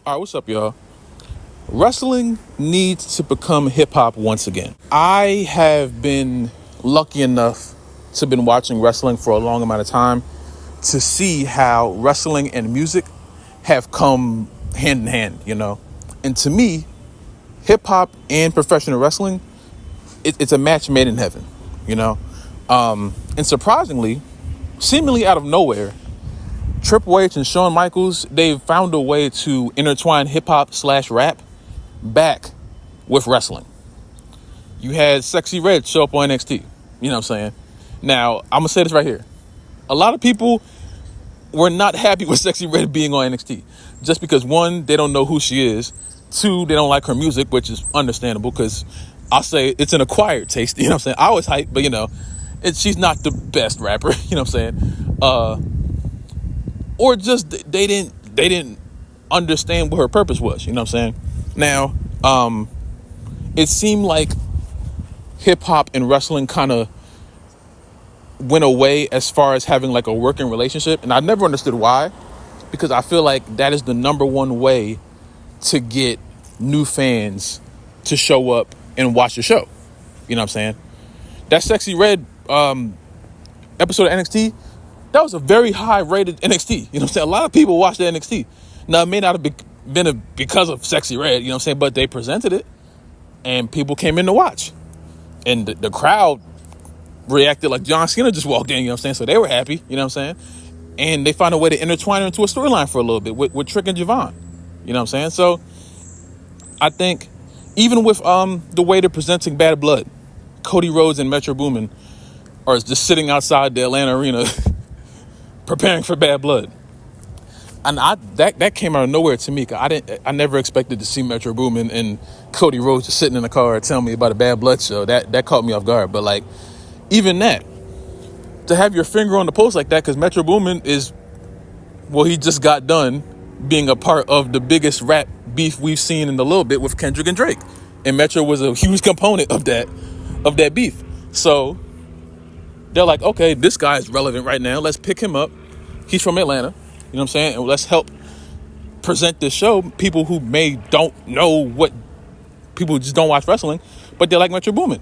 All right, what's up, y'all? Wrestling needs to become hip hop once again. I have been lucky enough to been watching wrestling for a long amount of time to see how wrestling and music have come hand in hand, And to me, hip hop and professional wrestling, it's a match made in heaven, you know. And surprisingly, seemingly out of nowhere, Triple H and Shawn Michaels, they've found a way to intertwine hip hop / rap back with wrestling. You had Sexy Red show up on NXT. You know what I'm saying? Now, I'm going to say this right here. A lot of people were not happy with Sexy Red being on NXT. Just because, one, they don't know who she is. Two, they don't like her music, which is understandable because I'll say it's an acquired taste. You know what I'm saying? I always hype, but, she's not the best rapper. You know what I'm saying? Or just they didn't understand what her purpose was. You know what I'm saying? Now, it seemed like hip hop and wrestling kind of went away as far as having like a working relationship. And I never understood why, because I feel like that is the number one way to get new fans to show up and watch the show. You know what I'm saying? That Sexy Red episode of NXT, that was a very high rated NXT. You know what I'm saying? A lot of people watched the NXT. Now, it may not have been because of Sexy Red, you know what I'm saying? But they presented it and people came in to watch. And the crowd reacted like John Cena just walked in, you know what I'm saying? So they were happy, you know what I'm saying? And they found a way to intertwine her into a storyline for a little bit with Trick and Javon. You know what I'm saying? So I think even with the way they're presenting Bad Blood, Cody Rhodes and Metro Boomin are just sitting outside the Atlanta arena preparing for Bad Blood. And that came out of nowhere to me. I never expected to see Metro Boomin and Cody Rhodes just sitting in the car telling me about a Bad Blood show. That caught me off guard. But like, even that, to have your finger on the pulse like that, because Metro Boomin he just got done being a part of the biggest rap beef we've seen in a little bit with Kendrick and Drake, and Metro was a huge component of that beef. So they're like, okay, this guy's relevant right now. Let's pick him up. He's from Atlanta. You know what I'm saying? And let's help present this show. People who don't know what people who just don't watch wrestling, but they like Metro Boomin.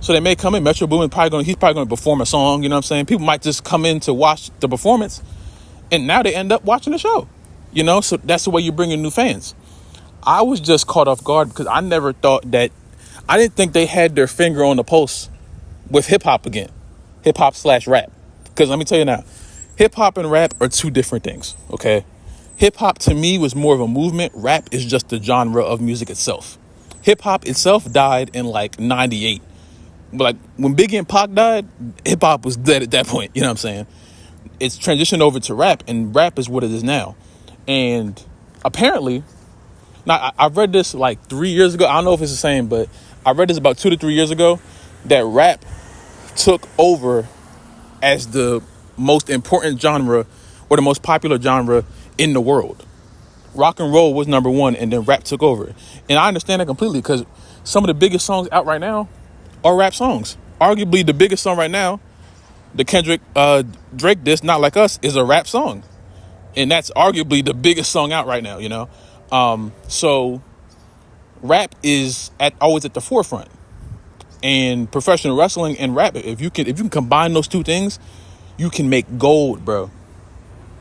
So they may come in. Metro Boomin he's probably going to perform a song. You know what I'm saying? People might just come in to watch the performance, and now they end up watching the show. So that's the way you bring in new fans. I was just caught off guard because I didn't think they had their finger on the pulse with hip hop again, hip hop / rap. Because let me tell you now, hip hop and rap are two different things. Okay, hip hop to me was more of a movement. Rap is just the genre of music itself. Hip hop itself died in like '98. But like when Biggie and Pac died, hip hop was dead at that point. You know what I'm saying? It's transitioned over to rap, and rap is what it is now. And apparently, now I read this like 3 years ago. I don't know if it's the same, but I read this about 2 to 3 years ago, that rap took over as the most important genre or the most popular genre in the world. Rock and roll was number one, and then rap took over. And I understand that completely, because some of the biggest songs out right now are rap songs. Arguably the biggest song right now, the Kendrick Drake diss, Not Like Us, is a rap song. And that's arguably the biggest song out right now, So rap is always at the forefront. And professional wrestling and rap, if you can combine those two things, you can make gold, bro.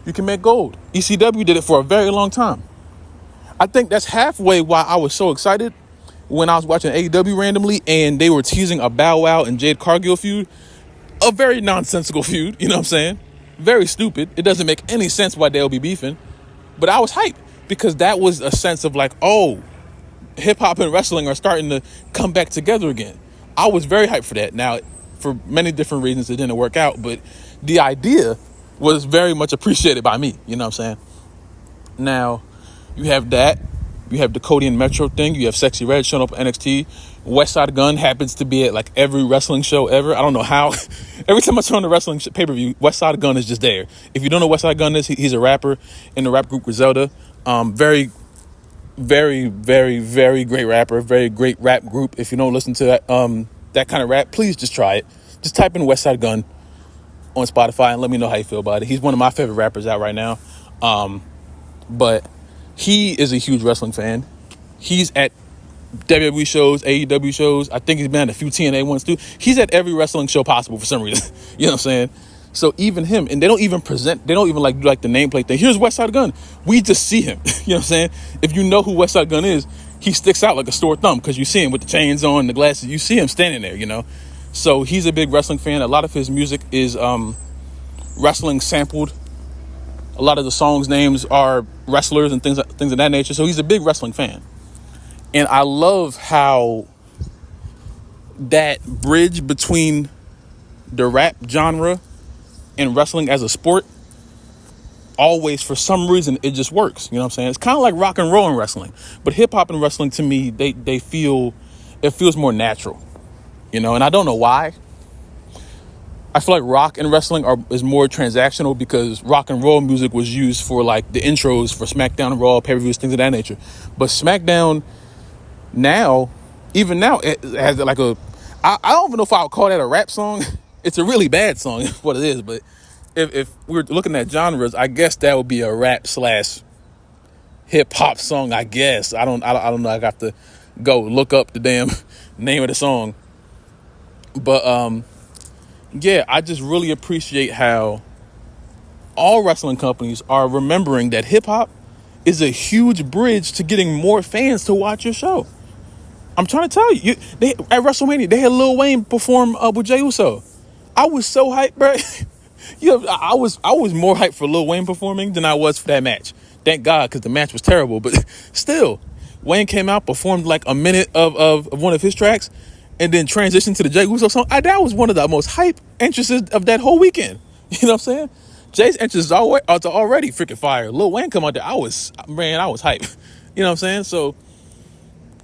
You can make gold. ECW did it for a very long time. I think that's halfway why I was so excited when I was watching AEW randomly and they were teasing a Bow Wow and Jade Cargill feud. A very nonsensical feud, you know what I'm saying? Very stupid. It doesn't make any sense why they'll be beefing. But I was hyped because that was a sense of like, oh, hip hop and wrestling are starting to come back together again. I was very hyped for that. Now, for many different reasons, it didn't work out, but the idea was very much appreciated by me. You know what I'm saying? Now, you have that. You have the Cody and Metro thing. You have Sexy Red showing up at NXT. Westside Gunn happens to be at like every wrestling show ever. I don't know how. Every time I turn on the wrestling pay-per-view, Westside Gunn is just there. If you don't know what Westside Gunn is, he's a rapper in the rap group Griselda. Very, very, very, very great rapper. Very great rap group. If you don't listen to that kind of rap, please just try it. Just type in Westside Gunn on Spotify and let me know how you feel about it. He's one of my favorite rappers out right now. But He is a huge wrestling fan. He's at WWE shows, AEW shows. I think he's been at a few TNA ones too. He's at every wrestling show possible for some reason. You know what I'm saying? So even him, and they don't even like do like the nameplate thing. Here's West Side Gun. We just see him. You know what I'm saying? If you know who West Side Gun is, he sticks out like a sore thumb because you see him with the chains on, the glasses. You see him standing there, you know? So he's a big wrestling fan. A lot of his music is wrestling sampled. A lot of the songs' names are wrestlers and things of that nature. So he's a big wrestling fan. And I love how that bridge between the rap genre and wrestling as a sport, always, for some reason, it just works. You know what I'm saying? It's kind of like rock and roll and wrestling. But hip hop and wrestling, to me, it feels more natural. You know, and I don't know why. I feel like rock and wrestling is more transactional because rock and roll music was used for like the intros for SmackDown and Raw, pay-per-views, things of that nature. But SmackDown now, even now, it has like I don't even know if I would call that a rap song. It's a really bad song, is what it is. But if we were looking at genres, I guess that would be a rap / hip hop song. I guess I don't know. I got to go look up the damn name of the song. But yeah, I just really appreciate how all wrestling companies are remembering that hip hop is a huge bridge to getting more fans to watch your show. I'm trying to tell you, at WrestleMania, they had Lil Wayne perform with Jey Uso. I was so hyped, bro. I was more hyped for Lil Wayne performing than I was for that match. Thank God, because the match was terrible. But still, Wayne came out, performed like a minute of one of his tracks, and then transitioned to the Jey Uso song. That was one of the most hype entrances of that whole weekend. You know what I'm saying? Jay's entrance is already freaking fire. Lil Wayne come out there, I was hyped. You know what I'm saying? So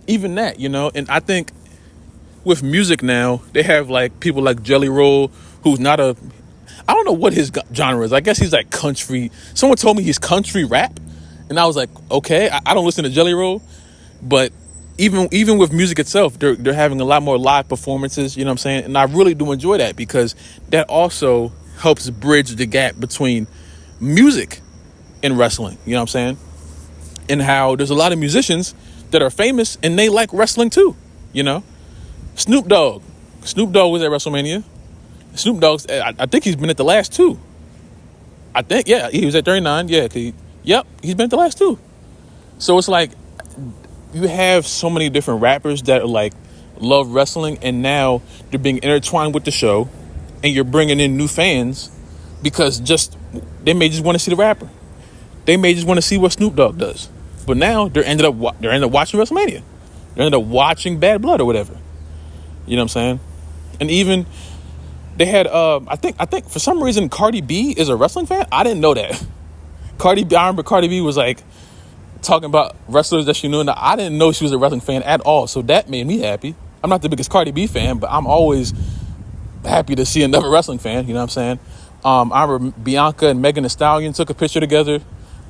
even that, you know, and I think with music now, they have like people like Jelly Roll, who's I don't know what his genre is. I guess he's like country. Someone told me he's country rap. And I was like, okay, I don't listen to Jelly Roll, but even with music itself, they're having a lot more live performances, you know what I'm saying? And I really do enjoy that because that also helps bridge the gap between music and wrestling, you know what I'm saying? And how there's a lot of musicians that are famous and they like wrestling too, you know? Snoop Dogg was at WrestleMania. Snoop Dogg's, I think he's been at the last two. I think, yeah, he was at 39. Yeah, he's been at the last two. So it's like you have so many different rappers that are like love wrestling, and now they're being intertwined with the show, and you're bringing in new fans because they may just want to see the rapper. They may just want to see what Snoop Dogg does. But now they're ended up watching WrestleMania. They ended up watching Bad Blood or whatever. You know what I'm saying? And even they had I think for some reason Cardi B is a wrestling fan. I didn't know that. I remember Cardi B was like talking about wrestlers that she knew, and I didn't know she was a wrestling fan at all. So that made me happy. I'm not the biggest Cardi B fan, but I'm always happy to see another wrestling fan. You know what I'm saying? I remember Bianca and Megan Thee Stallion took a picture together.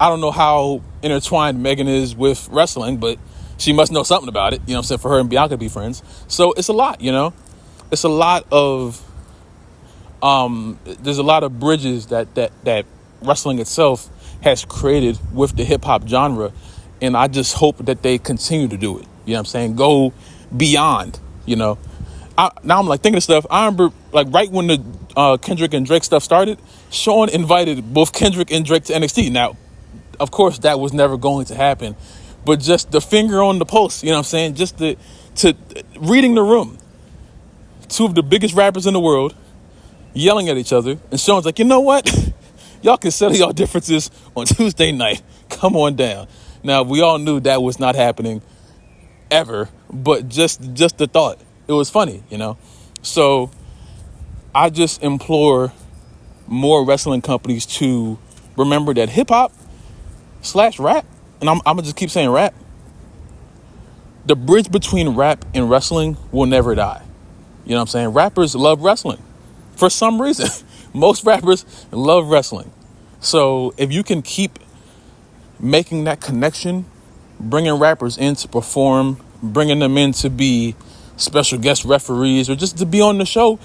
I don't know how intertwined Megan is with wrestling, but she must know something about it, you know what I'm saying, for her and Bianca to be friends. So it's a lot, you know? It's a lot of, there's a lot of bridges that wrestling itself has created with the hip-hop genre, and I just hope that they continue to do it, you know what I'm saying? Go beyond, you know? Now I'm like thinking of stuff. I remember like right when the Kendrick and Drake stuff started, Sean invited both Kendrick and Drake to NXT. Now, of course, that was never going to happen, but just the finger on the pulse, you know what I'm saying? Just to reading the room. Two of the biggest rappers in the world yelling at each other, and Sean's like, you know what? Y'all can settle y'all differences on Tuesday night. Come on down. Now, we all knew that was not happening ever, but just the thought. It was funny, you know? So I just implore more wrestling companies to remember that hip-hop / rap, and I'm gonna just keep saying rap, the bridge between rap and wrestling will never die. You know what I'm saying? Rappers love wrestling for some reason. Most rappers love wrestling. So if you can keep making that connection, bringing rappers in to perform, bringing them in to be special guest referees or just to be on the show,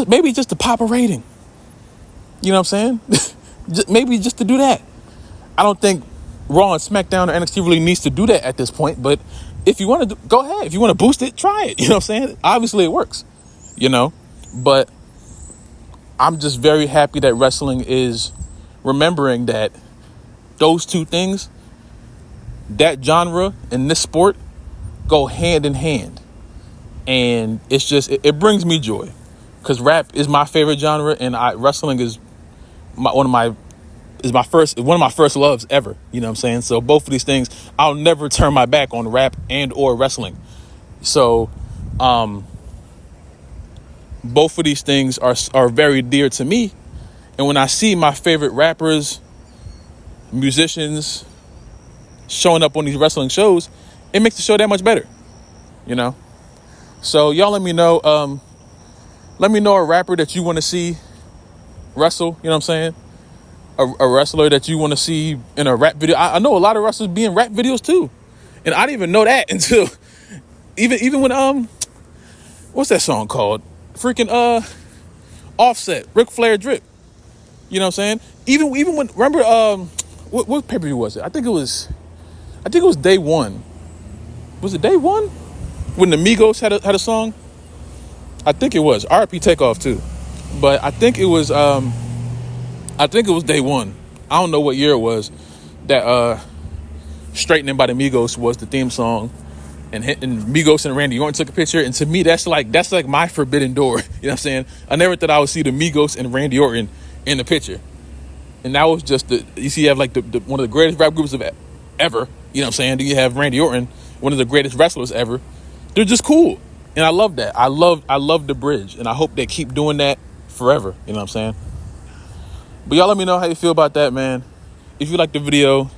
maybe just to pop a rating. You know what I'm saying? Maybe just to do that. I don't think Raw and SmackDown or NXT really needs to do that at this point. But if you want to, go ahead. If you want to boost it, try it. You know what I'm saying? Obviously, it works. You know, but I'm just very happy that wrestling is remembering that those two things, that genre and this sport, go hand in hand. And it's just, it brings me joy, because rap is my favorite genre, and wrestling is one of my first loves ever. You know what I'm saying? So both of these things, I'll never turn my back on rap and or wrestling. So both of these things are very dear to me. And when I see my favorite rappers, musicians showing up on these wrestling shows, it makes the show that much better, you know? So y'all let me know a rapper that you want to see wrestle, you know what I'm saying? A wrestler that you want to see in a rap video. I know a lot of wrestlers be in rap videos too. And I didn't even know that until even when what's that song called? Freaking Offset, Ric Flair Drip. You know what I'm saying? Even when, remember what pay-per-view was it? I think it was day one. Was it day one? When the Migos had a song? I think it was. RP Takeoff too. But I think it was day one. I don't know what year it was that Straightening by the Migos was the theme song, and Migos and Randy Orton took a picture. And to me, that's like my forbidden door. You know what I'm saying? I never thought I would see the Migos and Randy Orton in the picture. And that was just you have like the one of the greatest rap groups of ever. You know what I'm saying? You have Randy Orton, one of the greatest wrestlers ever. They're just cool. And I love that. I love the bridge. And I hope they keep doing that forever. You know what I'm saying? But y'all let me know how you feel about that, man. If you like the video,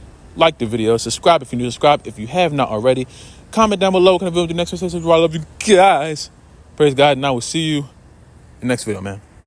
subscribe if you're new, subscribe if you have not already. Comment down below what kind of video the next episode. I love you guys. Praise God, and I will see you in the next video, man.